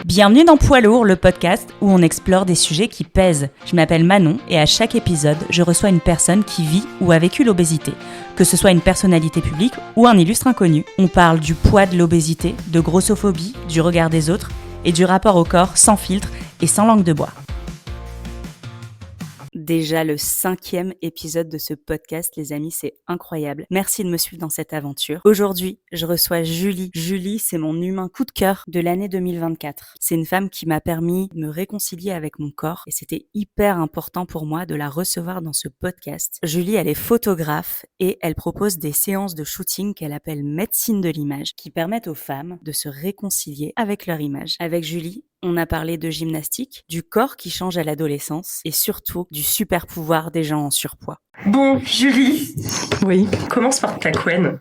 Bienvenue dans Poids Lourd, le podcast où on explore des sujets qui pèsent. Je m'appelle Manon et à chaque épisode, je reçois une personne qui vit ou a vécu l'obésité. Que ce soit une personnalité publique ou un illustre inconnu. On parle du poids de l'obésité, de grossophobie, du regard des autres et du rapport au corps sans filtre et sans langue de bois. Déjà le 5e épisode de ce podcast, les amis, c'est incroyable. Merci de me suivre dans cette aventure. Aujourd'hui, je reçois Julie. Julie, c'est mon humain coup de cœur de l'année 2024. C'est une femme qui m'a permis de me réconcilier avec mon corps et c'était hyper important pour moi de la recevoir dans ce podcast. Julie, elle est photographe et elle propose des séances de shooting qu'elle appelle médecine de l'image qui permettent aux femmes de se réconcilier avec leur image. Avec Julie, on a parlé de gymnastique, du corps qui change à l'adolescence et surtout du super pouvoir des gens en surpoids. Bon, Julie. Oui. Commence par ta couenne.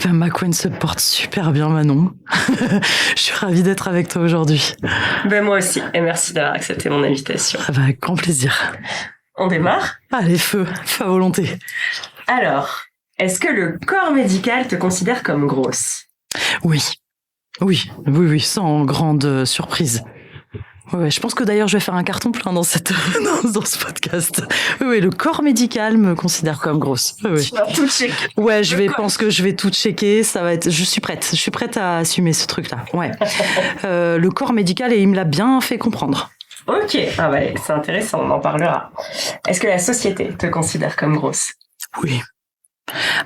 Ma couenne se porte super bien, Manon. Je suis ravie d'être avec toi aujourd'hui. Moi aussi. Et merci d'avoir accepté mon invitation. Avec grand plaisir. On démarre ? Allez, feu à volonté. Alors, est-ce que le corps médical te considère comme grosse ? Oui, sans grande surprise. Ouais, je pense que d'ailleurs je vais faire un carton plein dans ce podcast. Oui, le corps médical me considère comme grosse. Oui. Tu vas tout checker. Ouais, pense que je vais tout checker. Ça va être. Je suis prête à assumer ce truc-là. Ouais. Le corps médical, et il me l'a bien fait comprendre. Ok, c'est intéressant, on en parlera. Est-ce que la société te considère comme grosse ? Oui.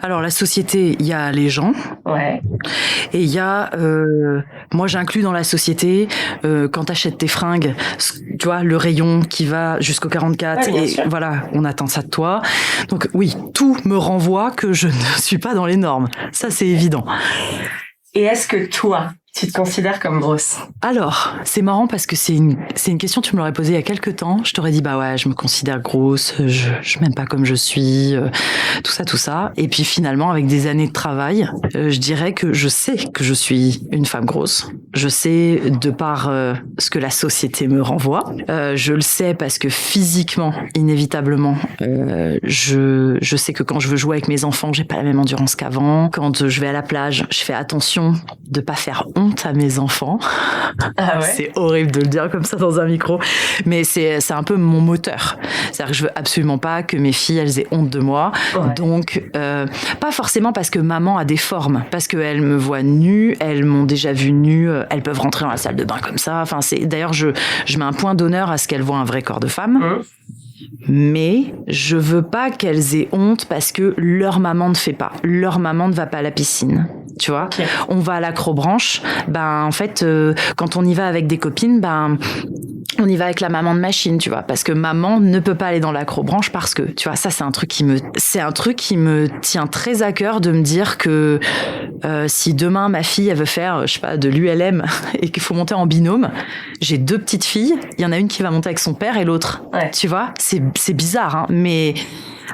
Alors la société, il y a les gens, ouais, et il y a, moi j'inclus dans la société quand t'achètes tes fringues, tu vois, le rayon qui va jusqu'au 44, ouais, et sûr. Voilà, on attend ça de toi. Donc oui, tout me renvoie que je ne suis pas dans les normes. Ça c'est évident. Et est-ce que toi, tu te considères comme grosse ? Alors, c'est marrant parce que c'est une question, tu me l'aurais posée il y a quelques temps. Je t'aurais dit, je me considère grosse, je m'aime pas comme je suis, tout ça. Et puis finalement, avec des années de travail, je dirais que je sais que je suis une femme grosse. Je sais de par ce que la société me renvoie. Je le sais parce que physiquement, inévitablement, je sais que quand je veux jouer avec mes enfants, j'ai pas la même endurance qu'avant. Quand je vais à la plage, je fais attention de pas faire honte à mes enfants. Ah ouais. C'est horrible de le dire comme ça dans un micro, mais c'est un peu mon moteur. C'est-à-dire que je veux absolument pas que mes filles elles aient honte de moi. Ouais. Donc pas forcément parce que maman a des formes, parce qu'elles me voient nue, elles m'ont déjà vue nue, elles peuvent rentrer dans la salle de bain comme ça. Enfin d'ailleurs je mets un point d'honneur à ce qu'elles voient un vrai corps de femme. Mais je veux pas qu'elles aient honte parce que leur maman ne fait pas. Leur maman ne va pas à la piscine. Tu vois, okay. On va à l'acrobranche. En fait, quand on y va avec des copines, on y va avec la maman de machine, tu vois, parce que maman ne peut pas aller dans l'acrobranche parce que, tu vois, ça c'est un truc qui me tient très à cœur de me dire que si demain ma fille elle veut faire, je sais pas, de l'ULM et qu'il faut monter en binôme, j'ai 2 petites filles, il y en a une qui va monter avec son père et l'autre, ouais. Tu vois, c'est bizarre, hein, mais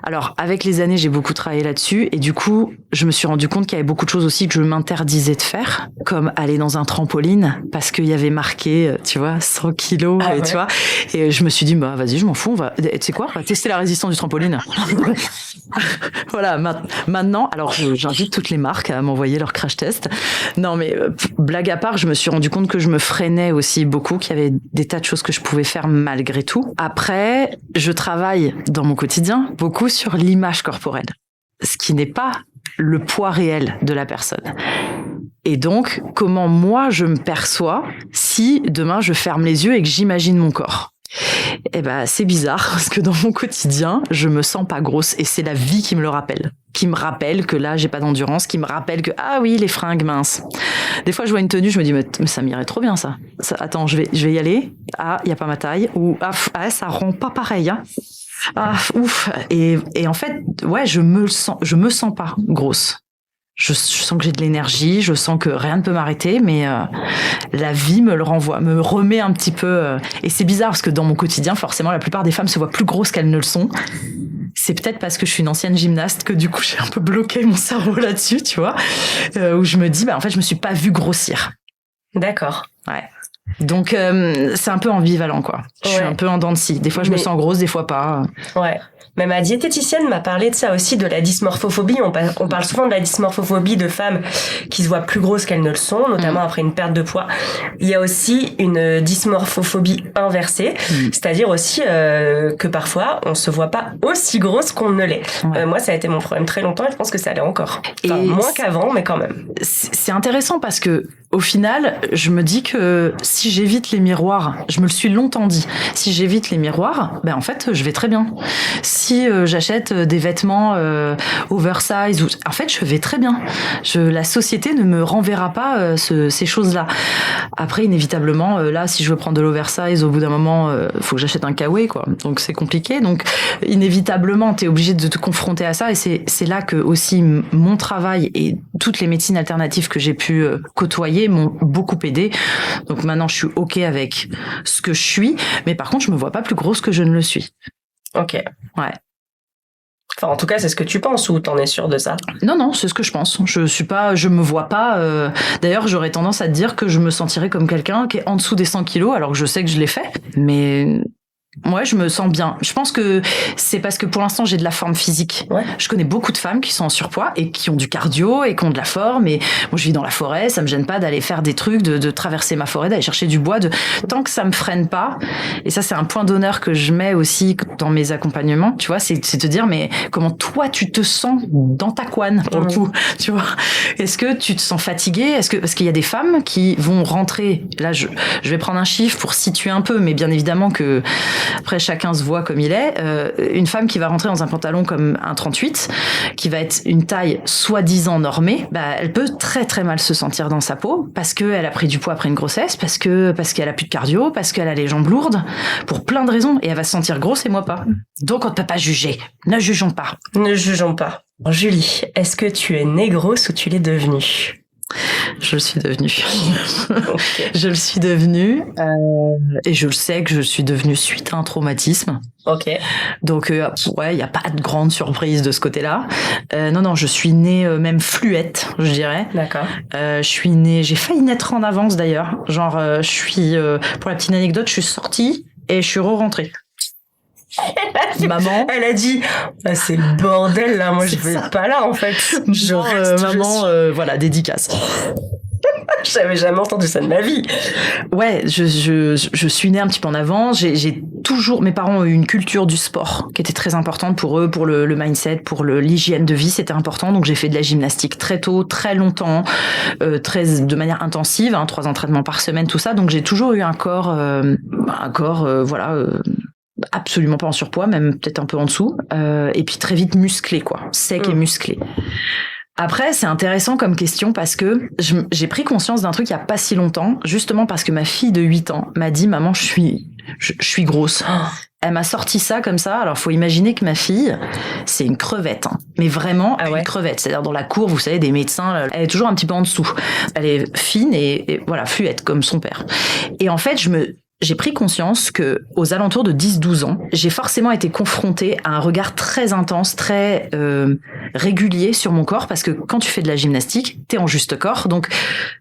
alors, avec les années, j'ai beaucoup travaillé là-dessus et du coup, je me suis rendu compte qu'il y avait beaucoup de choses aussi que je m'interdisais de faire, comme aller dans un trampoline parce qu'il y avait marqué, tu vois, 100 kilos, et, ouais. Tu vois. Et je me suis dit, vas-y, je m'en fous, tu sais quoi, on va tester la résistance du trampoline. Voilà, maintenant, alors j'invite toutes les marques à m'envoyer leur crash test. Non, mais blague à part, je me suis rendu compte que je me freinais aussi beaucoup, qu'il y avait des tas de choses que je pouvais faire malgré tout. Après, je travaille dans mon quotidien beaucoup sur l'image corporelle, ce qui n'est pas le poids réel de la personne. Et donc, comment moi je me perçois si demain je ferme les yeux et que j'imagine mon corps. C'est bizarre parce que dans mon quotidien, je me sens pas grosse et c'est la vie qui me le rappelle. Qui me rappelle que là, j'ai pas d'endurance, qui me rappelle que, les fringues minces. Des fois, je vois une tenue, je me dis, mais ça m'irait trop bien, ça. Attends, je vais y aller. Il y a pas ma taille. Ou, ça rend pas pareil, hein. Et en fait, je me sens pas grosse. Je sens que j'ai de l'énergie, je sens que rien ne peut m'arrêter, mais la vie me le renvoie, me remet un petit peu. Et c'est bizarre parce que dans mon quotidien, forcément, la plupart des femmes se voient plus grosses qu'elles ne le sont. C'est peut-être parce que je suis une ancienne gymnaste que du coup, j'ai un peu bloqué mon cerveau là-dessus, tu vois, où je me dis, en fait, je me suis pas vue grossir. D'accord. Ouais. Donc, c'est un peu ambivalent, quoi. Je suis un peu en dents de scie. Des fois, je me sens grosse, des fois pas. Ouais. Mais ma diététicienne m'a parlé de ça aussi, de la dysmorphophobie. On parle souvent de la dysmorphophobie de femmes qui se voient plus grosses qu'elles ne le sont, notamment après une perte de poids. Il y a aussi une dysmorphophobie inversée, c'est-à-dire aussi que parfois on se voit pas aussi grosse qu'on ne l'est. Ouais. Moi, ça a été mon problème très longtemps et je pense que ça l'est encore. Enfin, moins qu'avant, mais quand même. C'est intéressant parce que au final, je me dis que si j'évite les miroirs, je me le suis longtemps dit, si j'évite les miroirs, ben en fait, je vais très bien. Si j'achète des vêtements oversize, en fait, je vais très bien. La société ne me renverra pas ces choses-là. Après, inévitablement, là, si je veux prendre de l'oversize, au bout d'un moment, faut que j'achète un kawaii, quoi. Donc, c'est compliqué. Donc, inévitablement, t'es obligé de te confronter à ça. Et c'est là que aussi mon travail et toutes les médecines alternatives que j'ai pu côtoyer m'ont beaucoup aidé. Donc maintenant, je suis OK avec ce que je suis, mais par contre, je me vois pas plus grosse que je ne le suis. OK. Ouais. Enfin, en tout cas, c'est ce que tu penses ou t'en es sûre de ça? Non, c'est ce que je pense. Je me vois pas. D'ailleurs, j'aurais tendance à te dire que je me sentirais comme quelqu'un qui est en dessous des 100 kilos, alors que je sais que je l'ai fait. Mais ouais, je me sens bien. Je pense que c'est parce que pour l'instant, j'ai de la forme physique. Ouais. Je connais beaucoup de femmes qui sont en surpoids et qui ont du cardio et qui ont de la forme. Et moi, je vis dans la forêt, ça me gêne pas d'aller faire des trucs, de traverser ma forêt, d'aller chercher du bois, tant que ça me freine pas. Et ça, c'est un point d'honneur que je mets aussi dans mes accompagnements. Tu vois, c'est te dire, mais comment toi, tu te sens dans ta couenne, pour le coup, tu vois? Est-ce que tu te sens fatiguée? Parce qu'il y a des femmes qui vont rentrer, là, je vais prendre un chiffre pour situer un peu, mais bien évidemment que après, chacun se voit comme il est. Une femme qui va rentrer dans un pantalon comme un 38, qui va être une taille soi-disant normée, bah, elle peut très très mal se sentir dans sa peau parce qu'elle a pris du poids après une grossesse, parce qu'elle a plus de cardio, parce qu'elle a les jambes lourdes, pour plein de raisons. Et elle va se sentir grosse et moi pas. Donc on ne peut pas juger. Ne jugeons pas. Ne jugeons pas. Julie, est-ce que tu es née grosse ou tu l'es devenue? Je le suis devenue. Okay. Je le suis devenue et je le sais que je suis devenue suite à un traumatisme. Ok. Donc ouais, il y a pas de grande surprise de ce côté-là. Non, je suis née même fluette, je dirais. D'accord. J'ai failli naître en avance d'ailleurs. Genre, pour la petite anecdote, je suis sortie et je suis re-rentrée. Maman, elle a dit ah, c'est le bordel là, moi je vais pas là en fait. Voilà, dédicace. J'avais jamais entendu ça de ma vie. Ouais, je suis née un petit peu en avance. J'ai toujours, mes parents ont eu une culture du sport qui était très importante pour eux, pour le mindset, pour l'hygiène de vie, c'était important. Donc j'ai fait de la gymnastique très tôt, très longtemps, de manière intensive, 3 entraînements par semaine, tout ça. Donc j'ai toujours eu un corps, absolument pas en surpoids, même peut-être un peu en dessous, et puis très vite musclé, quoi, sec et musclé. Après, c'est intéressant comme question parce que j'ai pris conscience d'un truc il y a pas si longtemps, justement parce que ma fille de 8 ans m'a dit « Maman, je suis grosse ». Elle m'a sorti ça comme ça. Alors, faut imaginer que ma fille, c'est une crevette, mais vraiment une crevette. C'est-à-dire dans la cour, vous savez, des médecins, elle est toujours un petit peu en dessous. Elle est fine et voilà, fluette comme son père. Et en fait, j'ai pris conscience que aux alentours de 10-12 ans, j'ai forcément été confrontée à un regard très intense, très régulier sur mon corps, parce que quand tu fais de la gymnastique, t'es en juste corps, donc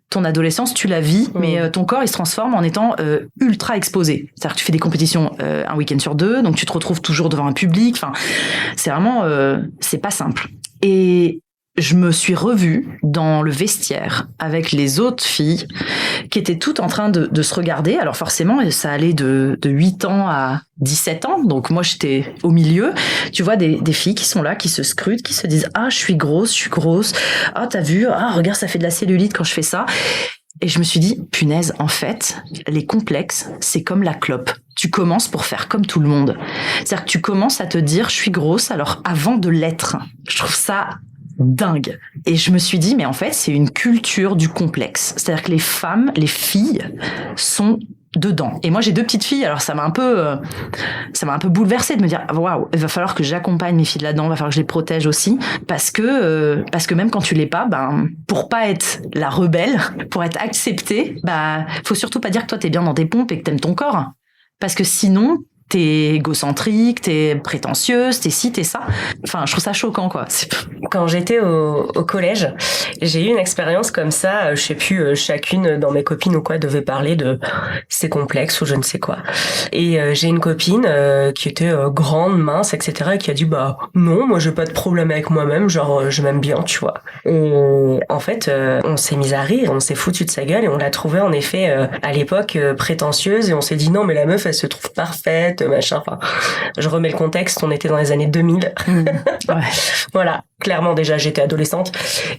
ton adolescence, tu la vis, mais ton corps, il se transforme en étant ultra exposé. C'est-à-dire que tu fais des compétitions un week-end sur 2, donc tu te retrouves toujours devant un public. Enfin, c'est vraiment, c'est pas simple. Et je me suis revue dans le vestiaire avec les autres filles qui étaient toutes en train de se regarder. Alors forcément, ça allait de 8 ans à 17 ans. Donc moi, j'étais au milieu. Tu vois des filles qui sont là, qui se scrutent, qui se disent « Ah, je suis grosse. Ah, t'as vu? Ah, regarde, ça fait de la cellulite quand je fais ça. » Et je me suis dit, punaise, en fait, les complexes, c'est comme la clope. Tu commences pour faire comme tout le monde. C'est-à-dire que tu commences à te dire « Je suis grosse », alors avant de l'être. Je trouve ça dingue. Et je me suis dit, mais en fait, c'est une culture du complexe. C'est-à-dire que les filles sont dedans. Et moi, j'ai 2 petites filles, alors ça m'a un peu bouleversée de me dire, waouh, il va falloir que j'accompagne mes filles là-dedans, il va falloir que je les protège aussi, parce que même quand tu l'es pas, pour pas être la rebelle, pour être acceptée, faut surtout pas dire que toi, t'es bien dans tes pompes et que t'aimes ton corps. Parce que sinon, t'es égocentrique, t'es prétentieuse, t'es ci, t'es ça. Enfin, je trouve ça choquant, quoi. Quand j'étais au collège, j'ai eu une expérience comme ça. Je sais plus, chacune dans mes copines ou quoi devait parler de ses complexes ou je ne sais quoi. Et j'ai une copine qui était grande, mince, etc. et qui a dit bah non, moi j'ai pas de problème avec moi-même, genre je m'aime bien, tu vois. Et en fait, on s'est mis à rire, on s'est foutu de sa gueule et on l'a trouvée en effet à l'époque prétentieuse et on s'est dit non mais la meuf elle se trouve parfaite, machin. Enfin, je remets le contexte, on était dans les années 2000. Ouais. Voilà, clairement déjà j'étais adolescente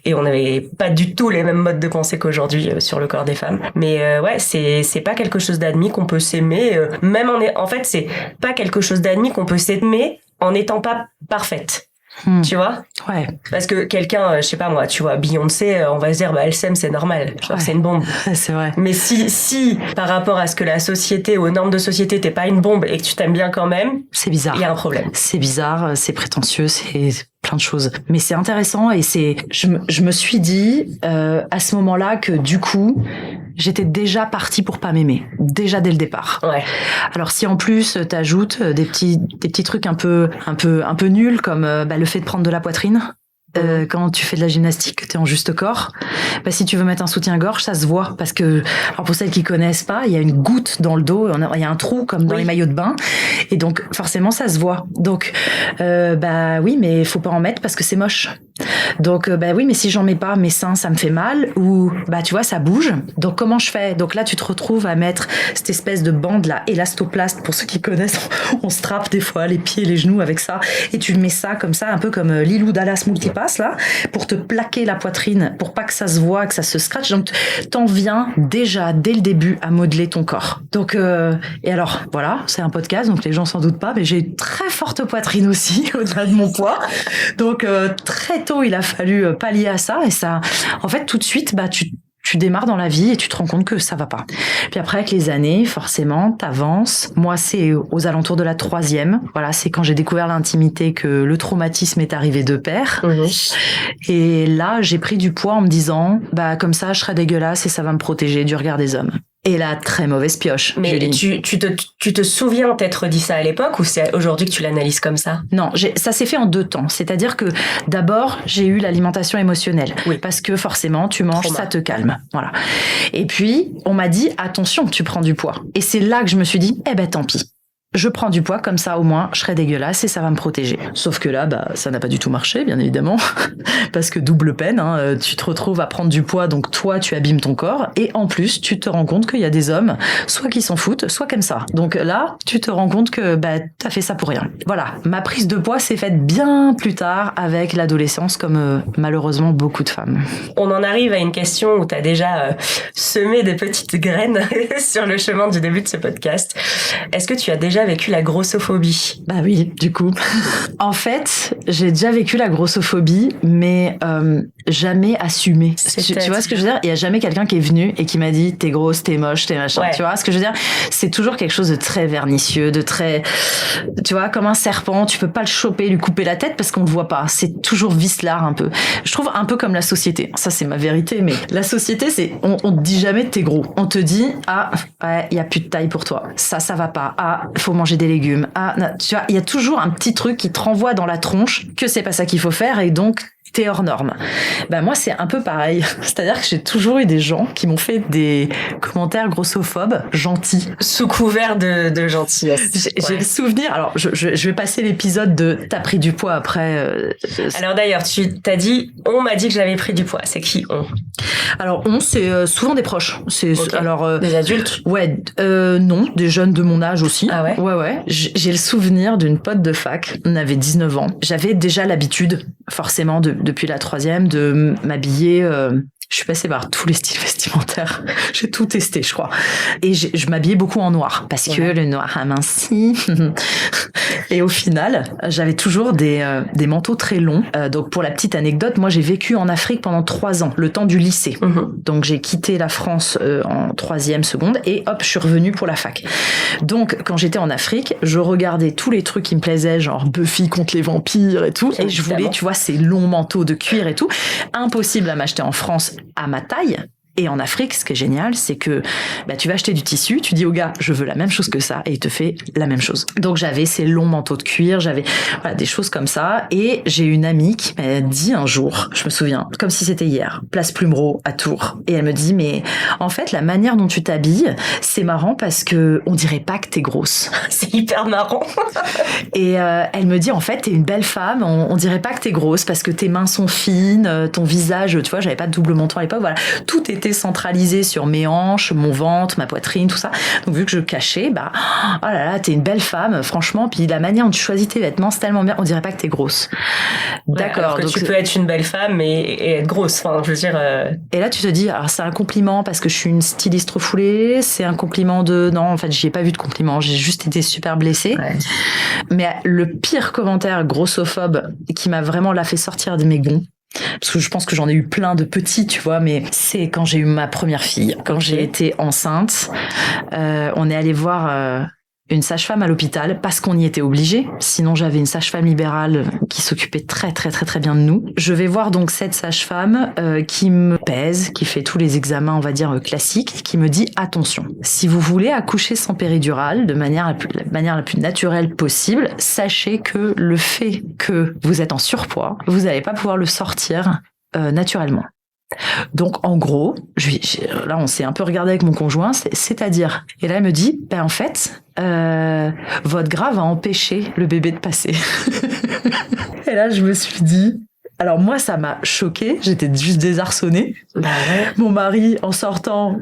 et on n'avait pas du tout les mêmes modes de pensée qu'aujourd'hui sur le corps des femmes. Mais ouais, c'est pas quelque chose d'admis qu'on peut s'aimer, même en fait c'est pas quelque chose d'admis qu'on peut s'aimer en n'étant pas parfaite. Tu vois? Ouais. Parce que quelqu'un, je sais pas moi, tu vois, Beyoncé, on va se dire, bah, elle s'aime, c'est normal. Genre, c'est une bombe. C'est vrai. Mais si, par rapport à ce que la société, aux normes de société, t'es pas une bombe et que tu t'aimes bien quand même, c'est bizarre. Il y a un problème. C'est bizarre, c'est prétentieux, c'est plein de choses. Mais c'est intéressant et je me suis dit, à ce moment-là que du coup, j'étais déjà partie pour pas m'aimer. Déjà dès le départ. Ouais. Alors si en plus t'ajoutes des petits trucs un peu nuls comme le fait de prendre de la poitrine. Quand tu fais de la gymnastique, que t'es en juste corps, si tu veux mettre un soutien-gorge, ça se voit parce que, alors pour celles qui connaissent pas, il y a une goutte dans le dos, il y a un trou comme dans les maillots de bain, et donc forcément ça se voit. Donc oui, mais faut pas en mettre parce que c'est moche. Donc oui, mais si j'en mets pas, mes seins ça me fait mal ou tu vois ça bouge. Donc comment je fais? Donc là tu te retrouves à mettre cette espèce de bande là, élastoplaste pour ceux qui connaissent, on se trappe des fois les pieds, les genoux avec ça et tu mets ça comme ça un peu comme Lilou Dallas Multipass là pour te plaquer la poitrine pour pas que ça se voit, que ça se scratche. Donc t'en viens déjà dès le début à modeler ton corps. Donc et alors voilà, c'est un podcast donc les gens s'en doutent pas, mais j'ai une très forte poitrine aussi au-delà de mon poids. Donc très tôt il a fallu pallier à ça et ça en fait tout de suite tu démarres dans la vie et tu te rends compte que ça va pas. Puis après, avec les années, forcément, t'avances. Moi, c'est aux alentours de la 3e. Voilà, c'est quand j'ai découvert l'intimité que le traumatisme est arrivé de pair. Et là, j'ai pris du poids en me disant, comme ça, je serai dégueulasse et ça va me protéger du regard des hommes. Et là, très mauvaise pioche. Mais tu te souviens t'être dit ça à l'époque ou c'est aujourd'hui que tu l'analyses comme ça? Non, ça s'est fait en 2 temps. C'est-à-dire que d'abord, j'ai eu l'alimentation émotionnelle. Oui. Parce que forcément, tu manges, ça te calme. Voilà. Et puis, on m'a dit, attention, tu prends du poids. Et c'est là que je me suis dit, tant pis. Je prends du poids, comme ça au moins je serai dégueulasse et ça va me protéger. Sauf que là, ça n'a pas du tout marché, bien évidemment, parce que double peine, tu te retrouves à prendre du poids, donc toi tu abîmes ton corps, et en plus tu te rends compte qu'il y a des hommes, soit qui s'en foutent, soit comme ça. Donc là, tu te rends compte que t'as fait ça pour rien. Voilà, ma prise de poids s'est faite bien plus tard avec l'adolescence, comme malheureusement beaucoup de femmes. On en arrive à une question où t'as déjà semé des petites graines sur le chemin du début de ce podcast. Est-ce que tu as déjà vécu la grossophobie? Bah oui, du coup. En fait, j'ai déjà vécu la grossophobie, mais jamais assumée. Tu vois ce que je veux dire? Il y a jamais quelqu'un qui est venu et qui m'a dit t'es grosse, t'es moche, t'es machin. Ouais. Tu vois ce que je veux dire? C'est toujours quelque chose de très vernicieux, de très, tu vois, comme un serpent. Tu peux pas le choper, lui couper la tête parce qu'on le voit pas. C'est toujours vicelard un peu. Je trouve un peu comme la société. Ça c'est ma vérité, mais la société c'est, on te dit jamais t'es gros. On te dit il y a plus de taille pour toi. Ça va pas. Faut manger des légumes. Tu vois, il y a toujours un petit truc qui te renvoie dans la tronche que c'est pas ça qu'il faut faire et donc t'es hors norme. Moi, c'est un peu pareil. C'est-à-dire que j'ai toujours eu des gens qui m'ont fait des commentaires grossophobes gentils. Sous couvert de gentillesse. J'ai le souvenir, alors je vais passer l'épisode de t'as pris du poids après. Alors d'ailleurs, tu t'as dit, on m'a dit que j'avais pris du poids. C'est qui on? Alors on, c'est souvent des proches. C'est okay. alors des adultes? Ouais, non, des jeunes de mon âge aussi. Ah ouais? Ouais. J'ai le souvenir d'une pote de fac. On avait 19 ans. J'avais déjà l'habitude, forcément, depuis la 3e, de m'habiller. Je suis passée par tous les styles vestimentaires. J'ai tout testé, je crois. Et je m'habillais beaucoup en noir parce que le noir amincit. Et au final, j'avais toujours des manteaux très longs. Donc pour la petite anecdote, moi j'ai vécu en Afrique pendant 3 ans, le temps du lycée. Donc j'ai quitté la France en 3e seconde et hop, je suis revenue pour la fac. Donc quand j'étais en Afrique, je regardais tous les trucs qui me plaisaient, genre Buffy contre les vampires et tout. Et je voulais, tu vois, ces longs manteaux de cuir et tout. Impossible à m'acheter en France à ma taille. Et en Afrique, ce qui est génial, c'est que tu vas acheter du tissu, tu dis au gars, je veux la même chose que ça, et il te fait la même chose. Donc j'avais ces longs manteaux de cuir, j'avais des choses comme ça, et j'ai une amie qui m'a dit un jour, je me souviens, comme si c'était hier, place Plumereau à Tours, et elle me dit, mais en fait, la manière dont tu t'habilles, c'est marrant parce que on dirait pas que t'es grosse. C'est hyper marrant. Et elle me dit, en fait, t'es une belle femme, on dirait pas que t'es grosse parce que tes mains sont fines, ton visage, tu vois, j'avais pas de double menton à l'époque, voilà, tout était centralisé sur mes hanches, mon ventre, ma poitrine, tout ça. Donc vu que je cachais, oh là là, t'es une belle femme, franchement, puis la manière dont tu choisis tes vêtements, c'est tellement bien, on dirait pas que t'es grosse. D'accord. Alors que donc, tu peux être une belle femme et être grosse, enfin, je veux dire... Et là, tu te dis, alors c'est un compliment parce que je suis une styliste refoulée, c'est un compliment de... Non, en fait, j'y ai pas vu de compliment, j'ai juste été super blessée. Ouais. Mais le pire commentaire grossophobe qui m'a vraiment là fait sortir de mes gonds, parce que je pense que j'en ai eu plein de petits, tu vois, mais c'est quand j'ai eu ma première fille, quand j'ai été enceinte, on est allé voir une sage-femme à l'hôpital parce qu'on y était obligé. Sinon, j'avais une sage-femme libérale qui s'occupait très très très très bien de nous. Je vais voir donc cette sage-femme qui me pèse, qui fait tous les examens, on va dire classiques, qui me dit attention, si vous voulez accoucher sans péridurale de manière la plus naturelle possible, sachez que le fait que vous êtes en surpoids, vous n'allez pas pouvoir le sortir naturellement. Donc en gros, là on s'est un peu regardé avec mon conjoint, c'est-à-dire, et là elle me dit, en fait, votre gras va empêcher le bébé de passer. Et là je me suis dit, alors moi ça m'a choquée, j'étais juste désarçonnée. Mon mari en sortant,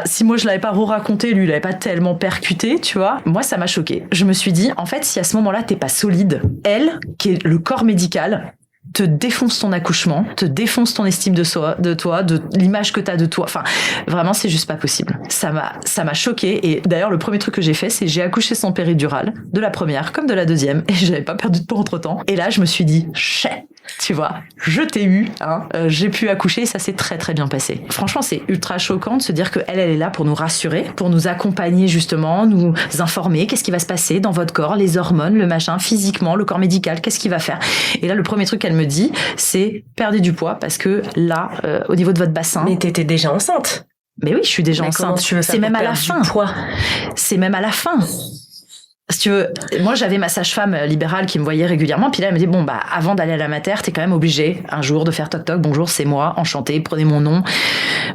si moi je l'avais pas raconté, lui il avait pas tellement percuté, tu vois. Moi ça m'a choquée. Je me suis dit, en fait si à ce moment-là t'es pas solide, elle qui est le corps médical te défonce ton accouchement, te défonce ton estime de toi, de l'image que t'as de toi. Enfin, vraiment, c'est juste pas possible. Ça m'a choquée. Et d'ailleurs, le premier truc que j'ai fait, c'est j'ai accouché sans péridurale, de la première comme de la deuxième, et j'avais pas perdu de poids entre temps. Et là, je me suis dit, tu vois, je t'ai eu, j'ai pu accoucher, et ça s'est très très bien passé. Franchement, c'est ultra choquant de se dire qu'elle est là pour nous rassurer, pour nous accompagner justement, nous informer, qu'est-ce qui va se passer dans votre corps, les hormones, le machin, physiquement, le corps médical, qu'est-ce qu'il va faire. Et là, le premier truc qu'elle me dit, c'est perdez du poids parce que là, au niveau de votre bassin... Mais t'étais déjà enceinte. Mais oui, je suis déjà enceinte. C'est même à la fin. C'est même à la fin. Si tu veux, moi j'avais ma sage-femme libérale qui me voyait régulièrement, puis là elle me dit avant d'aller à la mater, t'es quand même obligé un jour de faire toc toc, bonjour c'est moi, enchanté, prenez mon nom.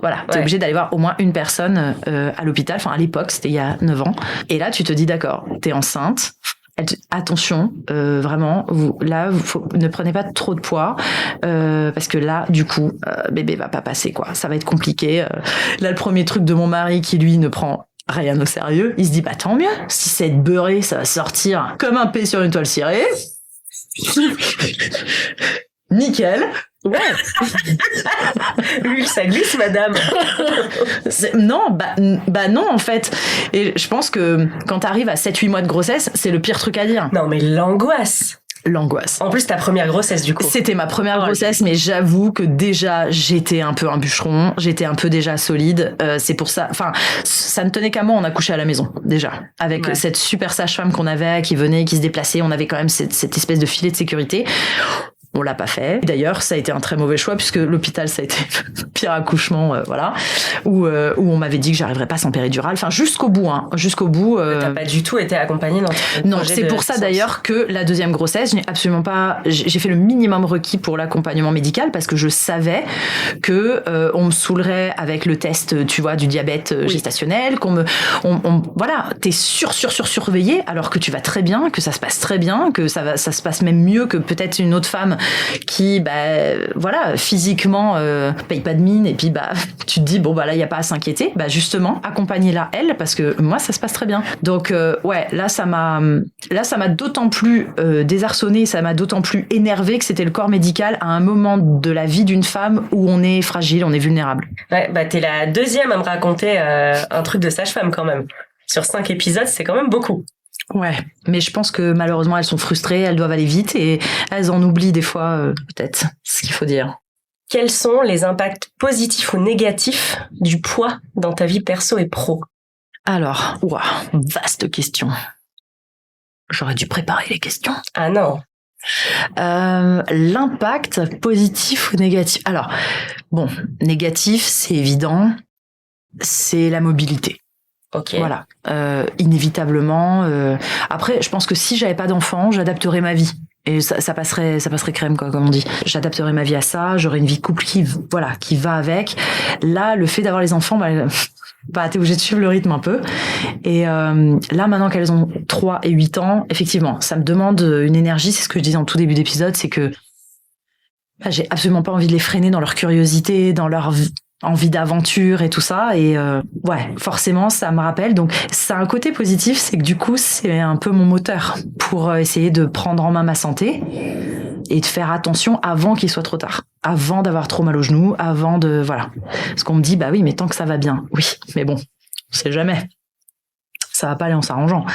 Voilà, t'es obligé d'aller voir au moins une personne à l'hôpital, enfin à l'époque c'était il y a 9 ans. Et là tu te dis d'accord, t'es enceinte. Attention, vraiment, ne prenez pas trop de poids parce que là, du coup, bébé va pas passer quoi. Ça va être compliqué. Là, le premier truc de mon mari qui lui ne prend rien au sérieux, il se dit tant mieux. Si c'est beurré, ça va sortir comme un P sur une toile cirée. Nickel. Ouais. L'huile, ça glisse, madame. Non, non, en fait. Et je pense que quand t'arrives à 7-8 mois de grossesse, c'est le pire truc à dire. Non, mais l'angoisse. En plus, ta première grossesse, du coup. C'était ma première grossesse, mais j'avoue que déjà, j'étais un peu un bûcheron, j'étais un peu déjà solide. C'est pour ça, ça ne tenait qu'à moi, on a couché à la maison, déjà. Avec cette super sage-femme qu'on avait, qui venait, qui se déplaçait, on avait quand même cette espèce de filet de sécurité. On l'a pas fait. D'ailleurs, ça a été un très mauvais choix puisque l'hôpital, ça a été le pire accouchement, où on m'avait dit que j'arriverais pas sans péridurale. Enfin, jusqu'au bout. T'as pas du tout été accompagnée dans ton Non, c'est pour ça d'ailleurs que la deuxième grossesse, j'ai fait le minimum requis pour l'accompagnement médical parce que je savais que on me saoulerait avec le test, tu vois, du diabète gestationnel, t'es surveillée alors que tu vas très bien, que ça se passe très bien, que ça se passe même mieux que peut-être une autre femme qui physiquement paye pas de mine et puis tu te dis là il y a pas à s'inquiéter, justement accompagnez-la elle parce que moi ça se passe très bien. Donc là ça m'a d'autant plus désarçonné, ça m'a d'autant plus énervé que c'était le corps médical à un moment de la vie d'une femme où on est fragile, on est vulnérable. Ouais, t'es la deuxième à me raconter un truc de sage-femme quand même. Sur 5 épisodes, c'est quand même beaucoup. Ouais, mais je pense que malheureusement elles sont frustrées, elles doivent aller vite et elles en oublient des fois peut-être ce qu'il faut dire. Quels sont les impacts positifs ou négatifs du poids dans ta vie perso et pro ? Alors, vaste question. J'aurais dû préparer les questions. Ah non. L'impact positif ou négatif? Alors, bon, négatif, c'est évident, c'est la mobilité. Ok. Voilà, inévitablement. Après, je pense que si j'avais pas d'enfant, j'adapterais ma vie. Et ça passerait crème, quoi, comme on dit. J'adapterais ma vie à ça, j'aurais une vie de couple qui va avec. Là, le fait d'avoir les enfants, t'es obligé de suivre le rythme un peu. Et là, maintenant qu'elles ont 3 et 8 ans, effectivement, ça me demande une énergie. C'est ce que je disais en tout début d'épisode, c'est que j'ai absolument pas envie de les freiner dans leur curiosité, dans leur envie d'aventure et tout ça. Et forcément, ça me rappelle. Donc, ça a un côté positif, c'est que du coup, c'est un peu mon moteur pour essayer de prendre en main ma santé et de faire attention avant qu'il soit trop tard, avant d'avoir trop mal aux genoux, avant de... Voilà. Parce qu'on me dit, bah oui, mais tant que ça va bien. Oui, mais bon, on sait jamais. Ça va pas aller en s'arrangeant.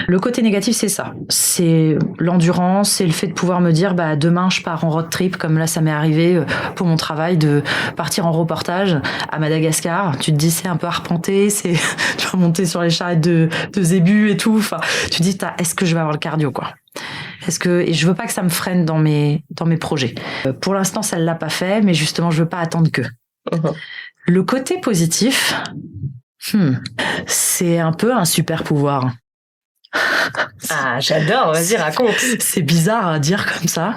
Le côté négatif, c'est ça. C'est l'endurance, c'est le fait de pouvoir me dire, demain, je pars en road trip, comme là, ça m'est arrivé pour mon travail, de partir en reportage à Madagascar. Tu te dis, c'est un peu arpenté, tu vas monter sur les charrettes de zébus et tout. Enfin, tu te dis, est-ce que je vais avoir le cardio, quoi? Et je veux pas que ça me freine dans mes projets. Pour l'instant, ça ne l'a pas fait, mais justement, je veux pas attendre que. Le côté positif, c'est un peu un super pouvoir. Ah, j'adore, vas-y, raconte. C'est bizarre à dire comme ça.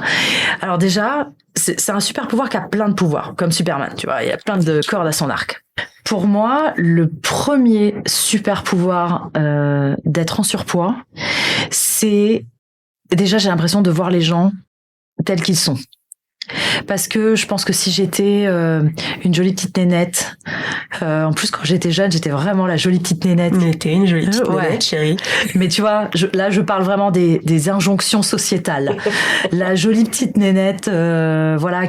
Alors déjà, c'est un super pouvoir qui a plein de pouvoirs, comme Superman, tu vois, il y a plein de cordes à son arc. Pour moi, le premier super pouvoir d'être en surpoids, c'est... Déjà, j'ai l'impression de voir les gens tels qu'ils sont. Parce que je pense que si j'étais une jolie petite nénette, en plus quand j'étais jeune, j'étais vraiment la jolie petite nénette. T'es une jolie petite nénette, chérie. Mais tu vois, là je parle vraiment des injonctions sociétales. La jolie petite nénette,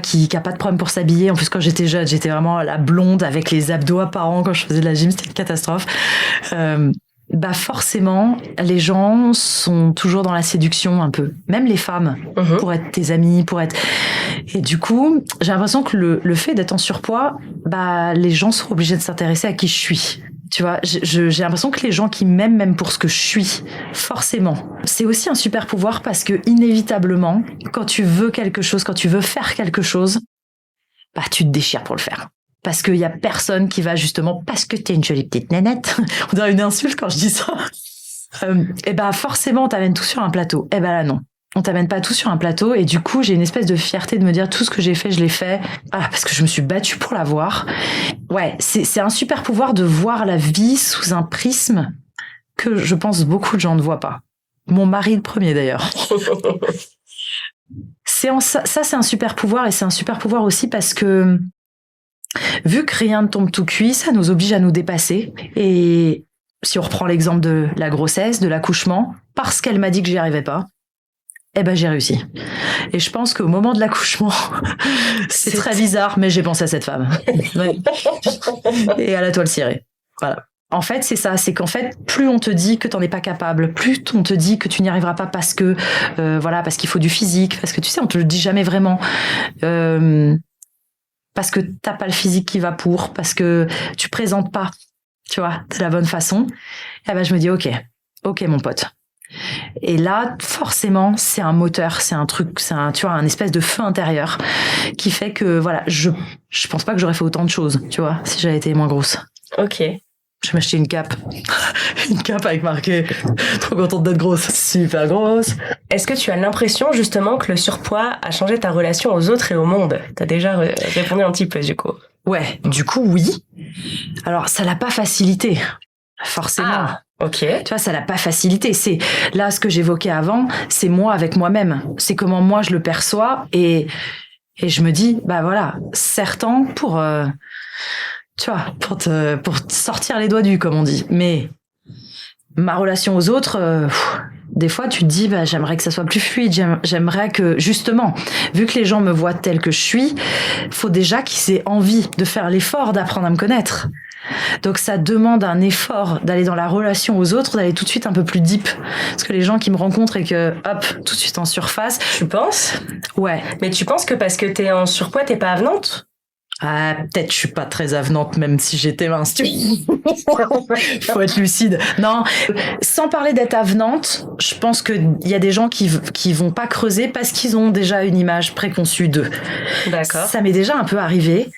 qui a pas de problème pour s'habiller. En plus quand j'étais jeune, j'étais vraiment la blonde avec les abdos apparents quand je faisais de la gym, c'était une catastrophe. Forcément, les gens sont toujours dans la séduction un peu. Même les femmes, pour être tes amies, Et du coup, j'ai l'impression que le fait d'être en surpoids, les gens sont obligés de s'intéresser à qui je suis. Tu vois, j'ai l'impression que les gens qui m'aiment même pour ce que je suis, forcément. C'est aussi un super pouvoir parce que inévitablement, quand tu veux quelque chose, quand tu veux faire quelque chose, tu te déchires pour le faire. Parce qu'il y a personne qui va justement, parce que t'es une jolie petite nénette, on dirait une insulte quand je dis ça, forcément on t'amène tout sur un plateau. Là non, on t'amène pas tout sur un plateau et du coup j'ai une espèce de fierté de me dire tout ce que j'ai fait, je l'ai fait, parce que je me suis battue pour l'avoir. Ouais, c'est un super pouvoir de voir la vie sous un prisme que je pense beaucoup de gens ne voient pas. Mon mari le premier d'ailleurs. C'est un super pouvoir et c'est un super pouvoir aussi parce que vu que rien ne tombe tout cuit, ça nous oblige à nous dépasser. Et si on reprend l'exemple de la grossesse, de l'accouchement, parce qu'elle m'a dit que j'y arrivais pas, j'ai réussi. Et je pense qu'au moment de l'accouchement, c'est très bizarre, mais j'ai pensé à cette femme. Et à la toile cirée. Voilà. En fait, c'est ça. C'est qu'en fait, plus on te dit que t'en es pas capable, plus on te dit que tu n'y arriveras pas parce que, parce qu'il faut du physique, parce que tu sais, on te le dit jamais vraiment. Parce que t'as pas le physique qui va pour, parce que tu présentes pas, tu vois, de la bonne façon. Je me dis, ok mon pote. Et là, forcément, c'est un moteur, c'est un truc, un espèce de feu intérieur qui fait que, je pense pas que j'aurais fait autant de choses, tu vois, si j'avais été moins grosse. Ok. Je vais m'acheter une cape. Une cape avec marqué « Trop contente d'être grosse ». Super grosse. Est-ce que tu as l'impression justement que le surpoids a changé ta relation aux autres et au monde? T'as déjà répondu un petit peu du coup. Ouais, du coup oui. Alors ça l'a pas facilité, forcément. Ah, ok. Tu vois, ça l'a pas facilité. C'est là ce que j'évoquais avant, c'est moi avec moi-même. C'est comment moi je le perçois et je me dis certain pour... tu vois, pour te sortir les doigts du, comme on dit. Mais ma relation aux autres, des fois, tu te dis, j'aimerais que ça soit plus fluide. J'aimerais que, justement, vu que les gens me voient telle que je suis, faut déjà qu'ils aient envie de faire l'effort d'apprendre à me connaître. Donc, ça demande un effort d'aller dans la relation aux autres, d'aller tout de suite un peu plus deep. Parce que les gens qui me rencontrent et que, hop, tout de suite en surface. Tu penses? Ouais. Mais tu penses que parce que t'es en surpoids, t'es pas avenante? Ah, peut-être je suis pas très avenante même si j'étais mince. Faut être lucide. Non, sans parler d'être avenante, je pense que il y a des gens qui vont pas creuser parce qu'ils ont déjà une image préconçue d'eux. D'accord. Ça m'est déjà un peu arrivé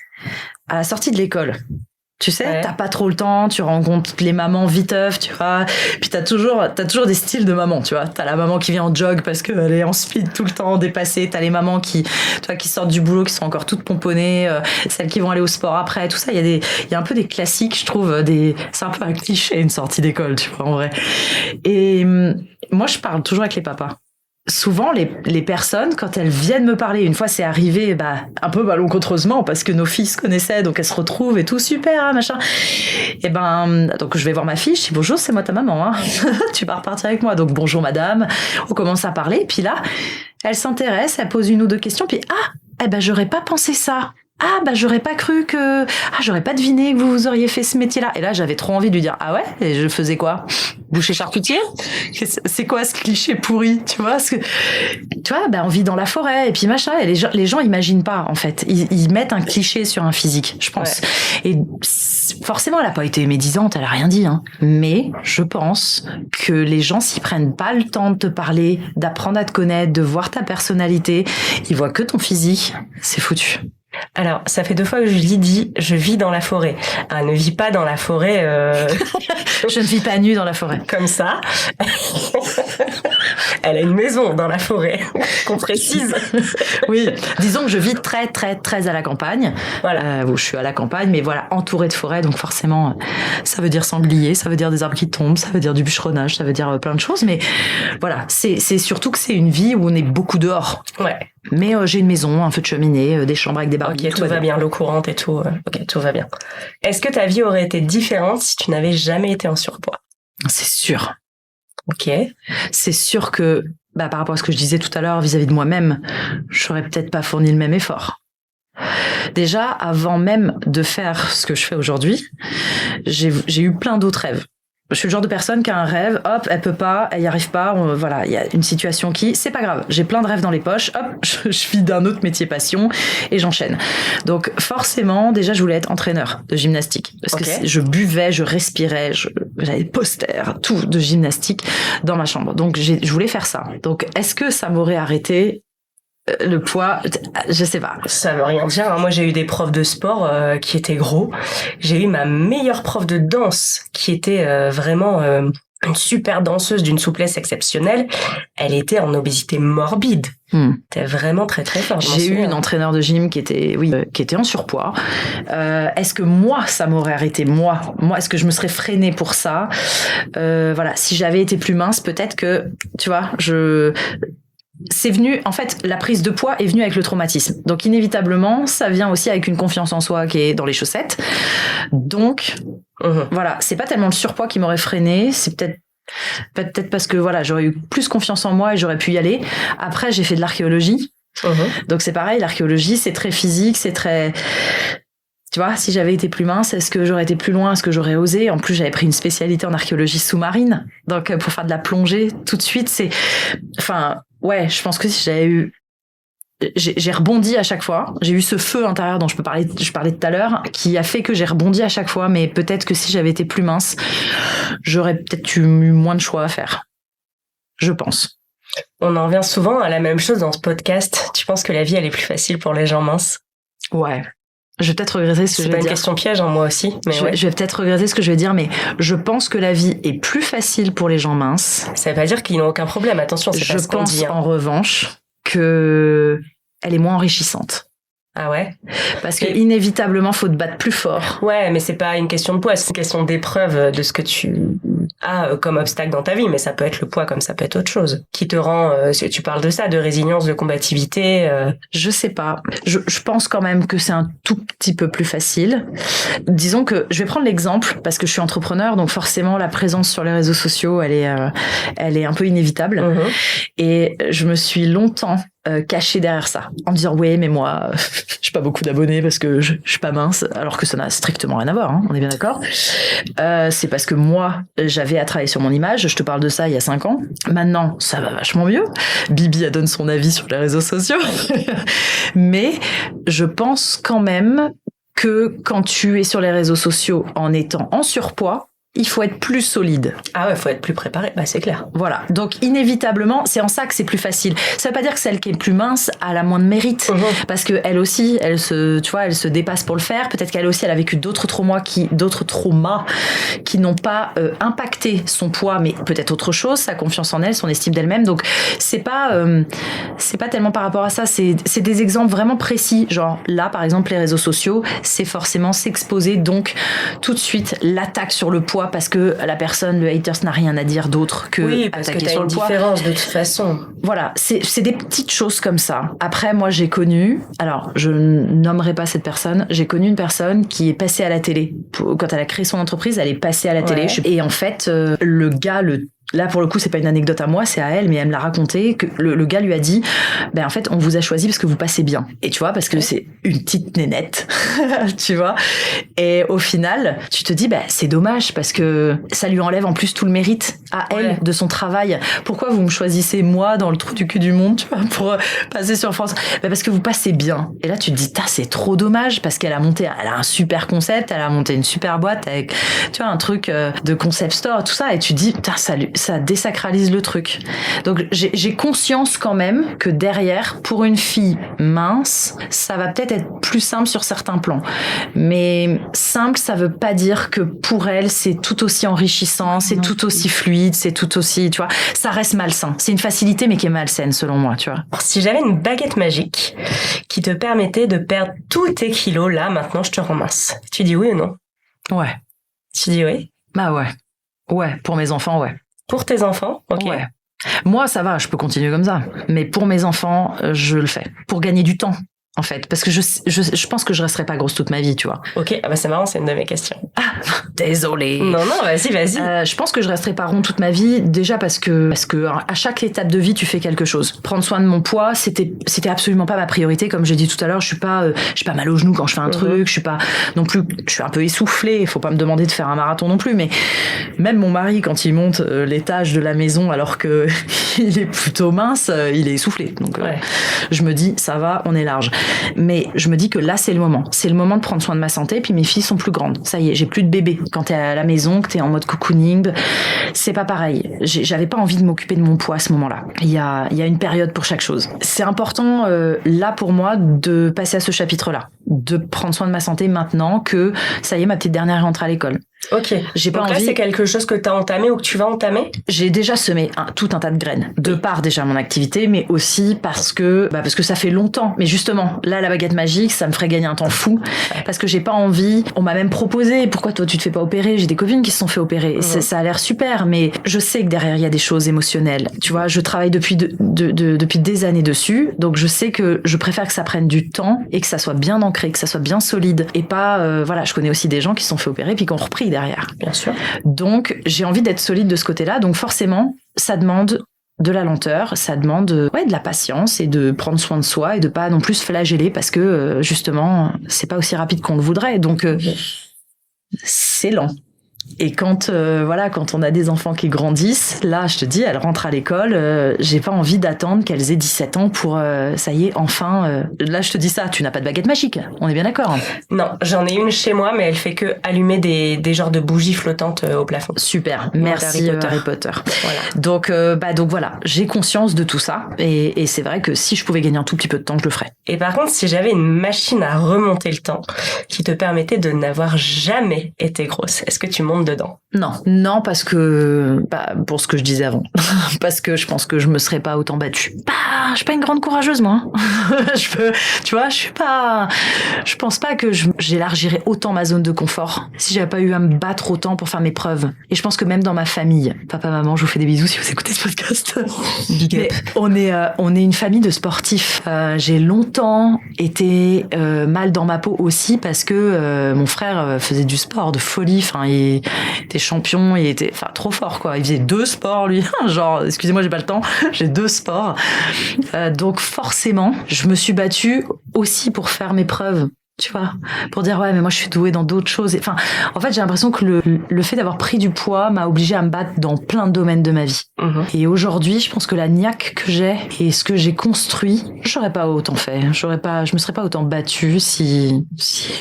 à la sortie de l'école. Tu sais, Ouais. t'as pas trop le temps, tu rencontres les mamans viteuf, tu vois. Puis t'as toujours des styles de maman, tu vois. T'as la maman qui vient en jog parce qu'elle est en speed tout le temps, dépassée. T'as les mamans qui sortent du boulot, qui sont encore toutes pomponnées, celles qui vont aller au sport après, tout ça. Il y a un peu des classiques, je trouve, c'est un peu un cliché, une sortie d'école, tu vois, en vrai. Et moi, je parle toujours avec les papas. Souvent, les personnes, quand elles viennent me parler, une fois c'est arrivé, un peu malencontreusement, parce que nos filles se connaissaient, donc elles se retrouvent et tout, super, hein, machin. Et donc je vais voir ma fille, je dis bonjour, c'est moi ta maman, hein. Tu vas repartir avec moi. Donc bonjour madame, on commence à parler, puis là, elle s'intéresse, elle pose une ou deux questions, puis j'aurais pas pensé ça. J'aurais pas cru j'aurais pas deviné que vous auriez fait ce métier-là. Et là, j'avais trop envie de lui dire, ah ouais? Et je faisais quoi? Boucher charcutier? C'est quoi ce cliché pourri? Tu vois? On vit dans la forêt, et puis machin. Et les gens imaginent pas, en fait. Ils mettent un cliché sur un physique, je pense. Ouais. Et forcément, elle a pas été médisante, elle a rien dit, hein. Mais je pense que les gens s'y prennent pas le temps de te parler, d'apprendre à te connaître, de voir ta personnalité. Ils voient que ton physique. C'est foutu. Alors, ça fait 2 fois que Julie dit « je vis dans la forêt ». Elle ne vit pas dans la forêt... Je ne vis pas nue dans la forêt. Comme ça. Elle a une maison dans la forêt, qu'on précise. Oui, disons que je vis très, très, très à la campagne. Voilà. Je suis à la campagne, mais voilà, entourée de forêt, donc forcément, ça veut dire sanglier, ça veut dire des arbres qui tombent, ça veut dire du bûcheronnage, ça veut dire plein de choses, mais voilà, c'est surtout que c'est une vie où on est beaucoup dehors. Ouais. Mais j'ai une maison, un feu de cheminée, des chambres avec des barbecues. Ok, tout va bien, l'eau courante et tout. Ok, tout va bien. Est-ce que ta vie aurait été différente si tu n'avais jamais été en surpoids? C'est sûr. Ok. C'est sûr que, par rapport à ce que je disais tout à l'heure vis-à-vis de moi-même, j'aurais peut-être pas fourni le même effort. Déjà, avant même de faire ce que je fais aujourd'hui, j'ai eu plein d'autres rêves. Je suis le genre de personne qui a un rêve, hop, elle peut pas, elle y arrive pas, voilà, il y a une situation c'est pas grave, j'ai plein de rêves dans les poches, hop, je vis d'un autre métier passion et j'enchaîne. Donc forcément, déjà, je voulais être entraîneur de gymnastique parce que je buvais, je respirais, j'avais des posters, tout de gymnastique dans ma chambre. Donc je voulais faire ça. Donc est-ce que ça m'aurait arrêté? Le poids, je sais pas. Ça veut rien dire. Moi, j'ai eu des profs de sport qui étaient gros. J'ai eu ma meilleure prof de danse qui était vraiment une super danseuse d'une souplesse exceptionnelle. Elle était en obésité morbide. C'était vraiment très très fort. J'ai eu une entraîneur de gym qui était en surpoids. Est-ce que moi, ça m'aurait arrêté? Moi, est-ce que je me serais freinée pour ça? Voilà, si j'avais été plus mince, peut-être que, tu vois, c'est venu, en fait, la prise de poids est venue avec le traumatisme. Donc, inévitablement, ça vient aussi avec une confiance en soi qui est dans les chaussettes. Donc, voilà, c'est pas tellement le surpoids qui m'aurait freiné, c'est peut-être parce que, voilà, j'aurais eu plus confiance en moi et j'aurais pu y aller. Après, j'ai fait de l'archéologie. Donc, c'est pareil, l'archéologie, c'est très physique, c'est très... Tu vois, si j'avais été plus mince, est-ce que j'aurais été plus loin? Est-ce que j'aurais osé? En plus, j'avais pris une spécialité en archéologie sous-marine. Donc, pour faire de la plongée, tout de suite, ouais, je pense que si j'avais eu... J'ai rebondi à chaque fois. J'ai eu ce feu intérieur dont je parlais tout à l'heure, qui a fait que j'ai rebondi à chaque fois. Mais peut-être que si j'avais été plus mince, j'aurais peut-être eu moins de choix à faire. Je pense. On en revient souvent à la même chose dans ce podcast. Tu penses que la vie, elle est plus facile pour les gens minces? Ouais. Je vais peut-être regretter ce que je vais dire. C'est pas une question piège, moi aussi. Mais je vais peut-être regretter ce que je vais dire, mais je pense que la vie est plus facile pour les gens minces. Ça veut pas dire qu'ils n'ont aucun problème. Attention, c'est pas ce qu'on dit. Je pense en revanche que elle est moins enrichissante. Ah ouais? Parce que inévitablement, faut te battre plus fort. Ouais, mais c'est pas une question de poids, c'est une question d'épreuve de ce que tu as comme obstacle dans ta vie. Mais ça peut être le poids comme ça peut être autre chose. Qui te rend, tu parles de ça, de résilience, de combativité. Je sais pas. Je pense quand même que c'est un tout petit peu plus facile. Disons que, je vais prendre l'exemple, parce que je suis entrepreneur, donc forcément, la présence sur les réseaux sociaux, elle est un peu inévitable. Et je me suis longtemps caché derrière ça, en disant ouais, mais moi j'ai pas beaucoup d'abonnés parce que je suis pas mince, alors que ça n'a strictement rien à voir, hein, on est bien d'accord. C'est parce que moi j'avais à travailler sur mon image. Je te parle de ça il y a 5 ans. Maintenant ça va vachement mieux. Bibi a donné son avis sur les réseaux sociaux. Mais je pense quand même que quand tu es sur les réseaux sociaux en étant en surpoids, il faut être plus solide. Ah ouais, faut être plus préparé. Bah, c'est clair. Voilà. Donc, inévitablement, c'est en ça que c'est plus facile. Ça veut pas dire que celle qui est plus mince a la moins de mérite. Parce que elle aussi, elle se dépasse pour le faire. Peut-être qu'elle aussi, elle a vécu d'autres traumas qui n'ont pas impacté son poids, mais peut-être autre chose, sa confiance en elle, son estime d'elle-même. Donc, c'est pas tellement par rapport à ça. C'est des exemples vraiment précis. Genre, là, par exemple, les réseaux sociaux, c'est forcément s'exposer. Donc, tout de suite, l'attaque sur le poids parce que la personne, le haters n'a rien à dire d'autre que parce attaquer que sur le poids. Différence de toute façon. Voilà, c'est des petites choses comme ça. Après, moi, j'ai connu, alors je nommerai pas cette personne, j'ai connu une personne qui est passée à la télé. Quand elle a créé son entreprise, elle est passée à la télé. Et en fait, le gars, là, pour le coup, c'est pas une anecdote à moi, c'est à elle, mais elle me l'a raconté, que le gars lui a dit, en fait, on vous a choisi parce que vous passez bien. Et tu vois, parce que c'est une petite nénette, tu vois. Et au final, tu te dis, c'est dommage parce que ça lui enlève en plus tout le mérite à elle de son travail. Pourquoi vous me choisissez, moi, dans le trou du cul du monde, tu vois, pour passer sur France? Parce que vous passez bien. Et là, tu te dis, c'est trop dommage parce qu'elle a un super concept, elle a monté une super boîte avec, tu vois, un truc de concept store, tout ça. Et tu te dis, ça désacralise le truc. Donc j'ai conscience quand même que derrière, pour une fille mince, ça va peut-être être plus simple sur certains plans. Mais simple, ça veut pas dire que pour elle, c'est tout aussi enrichissant, c'est tout aussi fluide, c'est tout aussi, tu vois, ça reste malsain. C'est une facilité, mais qui est malsaine, selon moi, tu vois. Alors, si j'avais une baguette magique qui te permettait de perdre tous tes kilos, là, maintenant, je te rends mince. Tu dis oui ou non? Ouais. Tu dis oui? Bah ouais. Ouais, pour mes enfants, ouais. Pour tes enfants? Ok. Ouais. Moi, ça va, je peux continuer comme ça. Mais pour mes enfants, je le fais. Pour gagner du temps, en fait. Parce que je pense que je resterai pas grosse toute ma vie, tu vois. Ok, c'est marrant, c'est une de mes questions. Ah, désolée. Non, vas-y. Je pense que je resterai pas rond toute ma vie, déjà parce que à chaque étape de vie, tu fais quelque chose. Prendre soin de mon poids, c'était absolument pas ma priorité. Comme j'ai dit tout à l'heure, je suis pas mal au genou quand je fais un truc, je suis pas non plus, je suis un peu essoufflée. Faut pas me demander de faire un marathon non plus, mais même mon mari, quand il monte l'étage de la maison alors que il est plutôt mince, il est essoufflé. Donc, je me dis, ça va, on est large. Mais je me dis que là, c'est le moment. C'est le moment de prendre soin de ma santé. Puis mes filles sont plus grandes. Ça y est, j'ai plus de bébé. Quand t'es à la maison, que t'es en mode cocooning, c'est pas pareil. J'avais pas envie de m'occuper de mon poids à ce moment-là. Il y a une période pour chaque chose. C'est important, là, pour moi, de passer à ce chapitre-là. De prendre soin de ma santé maintenant que, ça y est, ma petite dernière rentre à l'école. Ok. J'ai pas Donc envie. Là, c'est quelque chose que t'as entamé ou que tu vas entamer? J'ai déjà semé tout un tas de graines. De par déjà mon activité, mais aussi parce que ça fait longtemps. Mais justement, là, la baguette magique, ça me ferait gagner un temps fou. Parce que j'ai pas envie. On m'a même proposé, pourquoi toi, tu te fais pas opérer? J'ai des copines qui se sont fait opérer. Ça a l'air super, mais je sais que derrière, il y a des choses émotionnelles. Tu vois, je travaille depuis des années dessus. Donc, je sais que je préfère que ça prenne du temps et que ça soit bien ancré, que ça soit bien solide. Et pas, je connais aussi des gens qui se sont fait opérer puis qui ont repris derrière. Bien sûr. Donc, j'ai envie d'être solide de ce côté-là. Donc, forcément, ça demande de la lenteur, ça demande de la patience et de prendre soin de soi et de pas non plus se flageller parce que, justement, c'est pas aussi rapide qu'on le voudrait. Donc, c'est lent. Et quand on a des enfants qui grandissent, là, je te dis, elles rentrent à l'école, j'ai pas envie d'attendre qu'elles aient 17 ans pour, ça y est, enfin, là, je te dis ça, tu n'as pas de baguette magique, on est bien d'accord? Non, j'en ai une chez moi, mais elle fait que allumer des genres de bougies flottantes au plafond. Super, merci Harry Potter. Voilà. Donc voilà, j'ai conscience de tout ça, et c'est vrai que si je pouvais gagner un tout petit peu de temps, je le ferais. Et par contre, si j'avais une machine à remonter le temps qui te permettait de n'avoir jamais été grosse, est-ce que tu montes dedans? Non, parce que pour ce que je disais avant, parce que je pense que je me serais pas autant battue. Je suis pas une grande courageuse, moi. Je pense pas que j'élargirais autant ma zone de confort si j'avais pas eu à me battre autant pour faire mes preuves. Et je pense que même dans ma famille, papa, maman, je vous fais des bisous si vous écoutez ce podcast. Big up. Mais on est une famille de sportifs. J'ai longtemps été mal dans ma peau aussi parce que mon frère faisait du sport de folie. Enfin, il était champion, il était trop fort, quoi. Il faisait 2 sports, lui. Genre, excusez-moi, j'ai pas le temps. J'ai 2 sports. Donc forcément, je me suis battue aussi pour faire mes preuves. tu vois, pour dire ouais mais moi je suis douée dans d'autres choses. Enfin, en fait j'ai l'impression que le fait d'avoir pris du poids m'a obligée à me battre dans plein de domaines de ma vie. Et aujourd'hui je pense que la niaque que j'ai et ce que j'ai construit, j'aurais pas autant fait, je me serais pas autant battue si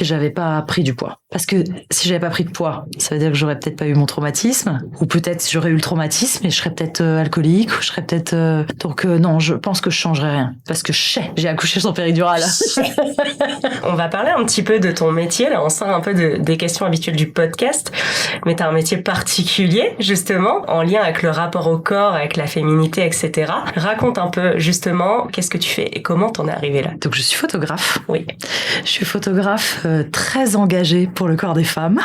j'avais pas pris du poids. Parce que si j'avais pas pris de poids, ça veut dire que j'aurais peut-être pas eu mon traumatisme, ou peut-être j'aurais eu le traumatisme et je serais peut-être alcoolique, ou je serais peut-être donc non, je pense que je changerais rien parce que j'ai accouché sans péridurale. On va parler un petit peu de ton métier, là on sort un peu des questions habituelles du podcast, mais t'as un métier particulier justement en lien avec le rapport au corps, avec la féminité, etc. Raconte un peu justement qu'est-ce que tu fais et comment t'en es arrivée là. Donc je suis photographe. Oui. Je suis photographe très engagée pour le corps des femmes.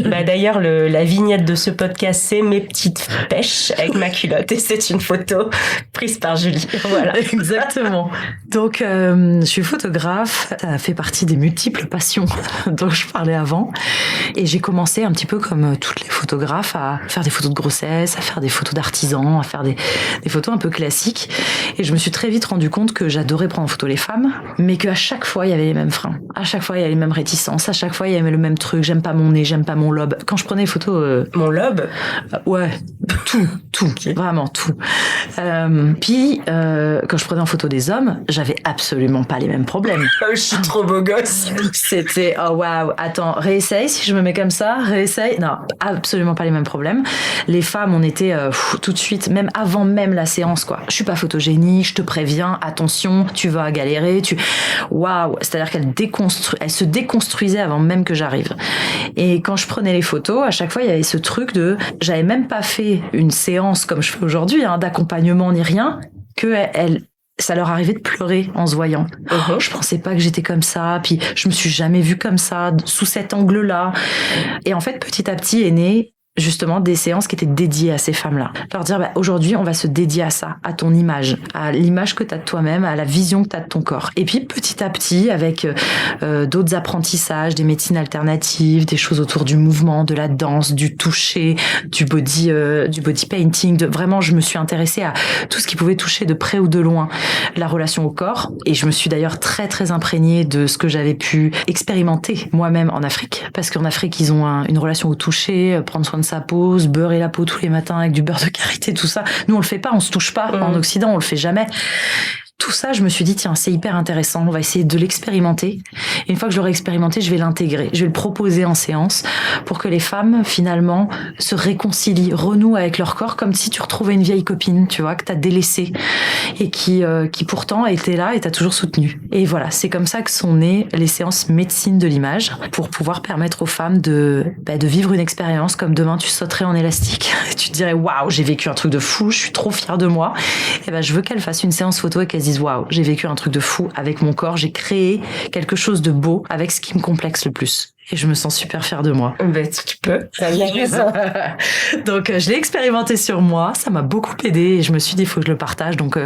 D'ailleurs la vignette de ce podcast c'est mes petites pêches avec ma culotte et c'est une photo prise par Julie. Voilà. Exactement. Donc je suis photographe, ça fait partie des multiples passions dont je parlais avant et j'ai commencé un petit peu comme toutes les photographes à faire des photos de grossesse, à faire des photos d'artisans, à faire des photos un peu classiques et je me suis très vite rendu compte que j'adorais prendre en photo les femmes mais qu'à chaque fois il y avait les mêmes freins, à chaque fois il y avait les mêmes réticences, à chaque fois il y avait le même truc, j'aime pas mon nez, j'aime pas mon lobe. Quand je prenais les photos mon lobe ouais, tout okay. Vraiment tout. Puis quand je prenais en photo des hommes, j'avais absolument pas les mêmes problèmes. Je suis trop beau gosse. C'était oh waouh, attends, réessaye si je me mets comme ça, réessaye. Non, absolument pas les mêmes problèmes. Les femmes, on était tout de suite, même avant même la séance quoi. Je suis pas photogénique, je te préviens, attention, tu vas galérer, waouh, c'est-à-dire elle se déconstruisait avant même que j'arrive. Et quand je prenais les photos, à chaque fois il y avait ce truc de j'avais même pas fait une séance comme je fais aujourd'hui d'accompagnement ni rien que ça leur arrivait de pleurer en se voyant. Je pensais pas que j'étais comme ça, puis je me suis jamais vue comme ça, sous cet angle-là. Et en fait, petit à petit est né justement des séances qui étaient dédiées à ces femmes-là. Leur dire, aujourd'hui, on va se dédier à ça, à ton image, à l'image que tu as de toi-même, à la vision que tu as de ton corps. Et puis, petit à petit, avec d'autres apprentissages, des médecines alternatives, des choses autour du mouvement, de la danse, du toucher, du body painting, vraiment, je me suis intéressée à tout ce qui pouvait toucher de près ou de loin la relation au corps. Et je me suis d'ailleurs très, très imprégnée de ce que j'avais pu expérimenter moi-même en Afrique. Parce qu'en Afrique, ils ont une relation au toucher, prendre soin de sa peau, se beurrer la peau tous les matins avec du beurre de karité, tout ça. Nous, on le fait pas, on se touche pas. En Occident, on le fait jamais. Tout ça, je me suis dit, tiens, c'est hyper intéressant, on va essayer de l'expérimenter. Et une fois que je l'aurai expérimenté, je vais l'intégrer. Je vais le proposer en séance pour que les femmes, finalement, se réconcilient, renouent avec leur corps comme si tu retrouvais une vieille copine, tu vois, que t'as délaissée et qui pourtant était là et t'a toujours soutenue. Et voilà, c'est comme ça que sont nées les séances médecine de l'image pour pouvoir permettre aux femmes de vivre une expérience comme demain tu sauterais en élastique et tu te dirais, waouh, j'ai vécu un truc de fou, je suis trop fière de moi. Et je veux qu'elles fassent une séance photo et qu'elles disent waouh, j'ai vécu un truc de fou avec mon corps, j'ai créé quelque chose de beau avec ce qui me complexe le plus. Et je me sens super fière de moi. Tu peux. Donc, je l'ai expérimenté sur moi. Ça m'a beaucoup aidé et je me suis dit, il faut que je le partage. Donc,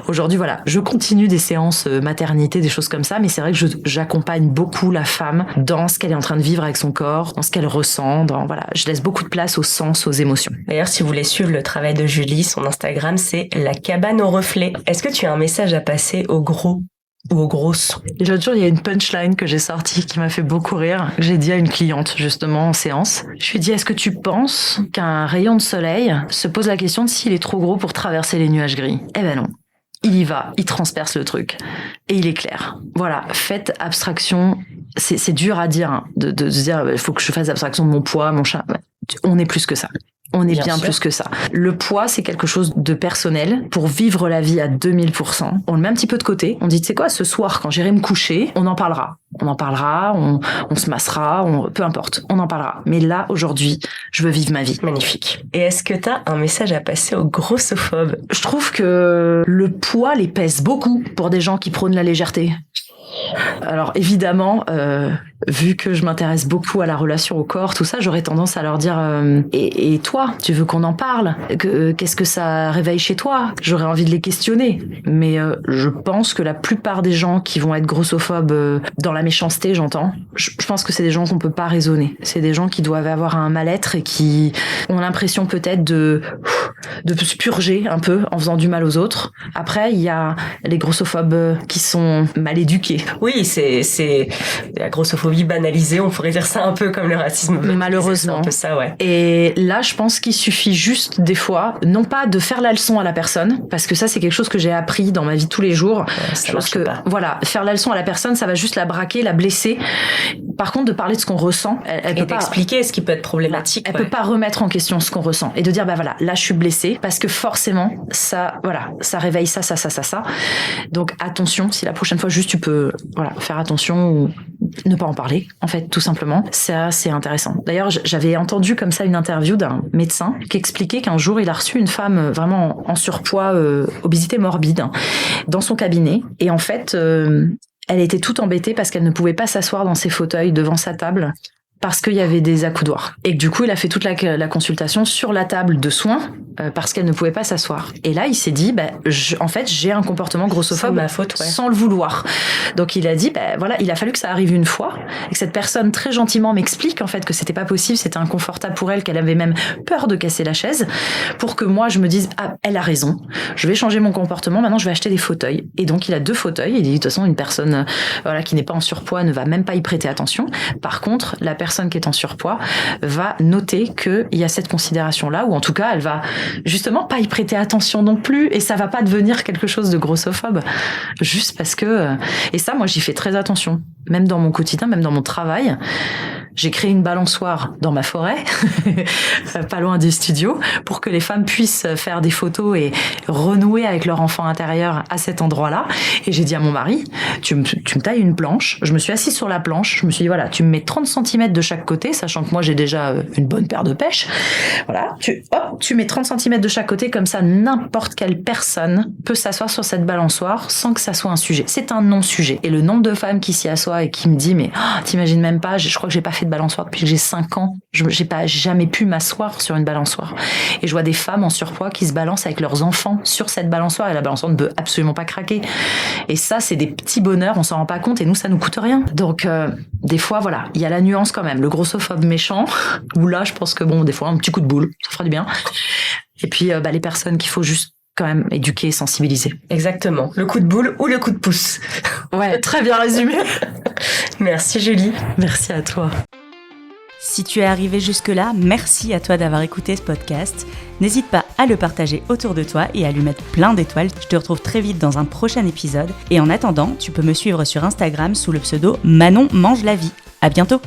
aujourd'hui, voilà, je continue des séances maternité, des choses comme ça. Mais c'est vrai que j'accompagne beaucoup la femme dans ce qu'elle est en train de vivre avec son corps, dans ce qu'elle ressent. Voilà, je laisse beaucoup de place au sens, aux émotions. D'ailleurs, si vous voulez suivre le travail de Julie, son Instagram, c'est la cabane au reflet. Est-ce que tu as un message à passer aux gros ou aux grosses? Et l'autre jour, il y a une punchline que j'ai sortie qui m'a fait beaucoup rire. J'ai dit à une cliente, justement, en séance. Je lui ai dit, est-ce que tu penses qu'un rayon de soleil se pose la question de s'il est trop gros pour traverser les nuages gris? Eh ben non. Il y va, il transperce le truc. Et il éclaire. Voilà, faites abstraction. C'est dur à dire, de se dire, il faut que je fasse abstraction de mon poids, mon chat. On est plus que ça. On est bien plus que ça. Le poids, c'est quelque chose de personnel. Pour vivre la vie à 2000%, on le met un petit peu de côté. On dit, tu sais quoi, ce soir, quand j'irai me coucher, on en parlera. On se massera, peu importe, on en parlera. Mais là, aujourd'hui, je veux vivre ma vie. Magnifique. Et est-ce que t'as un message à passer aux grossophobes? Je trouve que le poids les pèse beaucoup pour des gens qui prônent la légèreté. Alors évidemment, vu que je m'intéresse beaucoup à la relation au corps, tout ça, j'aurais tendance à leur dire et toi, tu veux qu'on en parle? Qu'est-ce que ça réveille chez toi? J'aurais envie de les questionner. Mais je pense que la plupart des gens qui vont être grossophobes dans la méchanceté, j'entends, je pense que c'est des gens qu'on peut pas raisonner. C'est des gens qui doivent avoir un mal-être et qui ont l'impression peut-être de de se purger un peu en faisant du mal aux autres. Après, il y a les grossophobes qui sont mal éduqués. Oui, c'est la grossophobie banalisée, on pourrait dire ça un peu comme le racisme. Malheureusement. C'est un peu ça, ouais. Et là, je pense qu'il suffit juste des fois, non pas de faire la leçon à la personne, parce que ça, c'est quelque chose que j'ai appris dans ma vie de tous les jours. Ça je pense que, pas. voilà, faire la leçon à la personne, ça va juste la braquer, la blesser. Par contre, de parler de ce qu'on ressent, elle peut pas d'expliquer ce qui peut être problématique. Elle peut pas remettre en question ce qu'on ressent et de dire, bah voilà, là, je suis blessée parce que forcément, ça, voilà, ça réveille ça. Donc, attention, si la prochaine fois, juste, tu peux, voilà, faire attention ou ne pas en parler, en fait, tout simplement. Ça, c'est intéressant. D'ailleurs, j'avais entendu comme ça une interview d'un médecin qui expliquait qu'un jour, il a reçu une femme vraiment en surpoids, obésité morbide, dans son cabinet. Et en fait, elle était toute embêtée parce qu'elle ne pouvait pas s'asseoir dans ses fauteuils devant sa table parce qu'il y avait des accoudoirs. Et que du coup, il a fait toute la consultation sur la table de soins parce qu'elle ne pouvait pas s'asseoir. Et là, il s'est dit, en fait, j'ai un comportement grossophobe c'est ma faute, ouais. Sans le vouloir. Donc, il a dit, voilà, il a fallu que ça arrive une fois et que cette personne très gentiment m'explique en fait que c'était pas possible, c'était inconfortable pour elle, qu'elle avait même peur de casser la chaise, pour que moi, je me dise, ah, elle a raison, je vais changer mon comportement, maintenant je vais acheter des fauteuils. Et donc, il a 2 fauteuils. Il dit, de toute façon, une personne voilà, qui n'est pas en surpoids ne va même pas y prêter attention. Par contre, la personne qui est en surpoids va noter qu'il y a cette considération-là, ou en tout cas, elle va justement pas y prêter attention non plus, et ça va pas devenir quelque chose de grossophobe, juste parce que... Et ça, moi, j'y fais très attention. Même dans mon quotidien, même dans mon travail, j'ai créé une balançoire dans ma forêt, pas loin du studio, pour que les femmes puissent faire des photos et renouer avec leur enfant intérieur à cet endroit-là. Et j'ai dit à mon mari, tu me tailles une planche. Je me suis assise sur la planche. Je me suis dit, voilà, tu me mets 30 cm de chaque côté, sachant que moi, j'ai déjà une bonne paire de pêches. Voilà, tu mets 30 cm de chaque côté, comme ça, n'importe quelle personne peut s'asseoir sur cette balançoire sans que ça soit un sujet. C'est un non-sujet. Et le nombre de femmes qui s'y assoient et qui me dit, mais t'imagines même pas, je crois que j'ai pas fait de balançoire depuis que j'ai 5 ans. J'ai jamais pu m'asseoir sur une balançoire. Et je vois des femmes en surpoids qui se balancent avec leurs enfants sur cette balançoire, et la balançoire ne peut absolument pas craquer. Et ça, c'est des petits bonheurs, on s'en rend pas compte, et nous, ça nous coûte rien. Donc, des fois, voilà, il y a la nuance quand même. Le grossophobe méchant, où là, je pense que bon, des fois, un petit coup de boule, ça fera du bien. Et puis, les personnes qu'il faut juste quand même éduquer et sensibiliser. Exactement. Le coup de boule ou le coup de pouce. Ouais, très bien résumé. Merci Julie. Merci à toi. Si tu es arrivé jusque-là, merci à toi d'avoir écouté ce podcast. N'hésite pas à le partager autour de toi et à lui mettre plein d'étoiles. Je te retrouve très vite dans un prochain épisode. Et en attendant, tu peux me suivre sur Instagram sous le pseudo Manon Mange la Vie. À bientôt.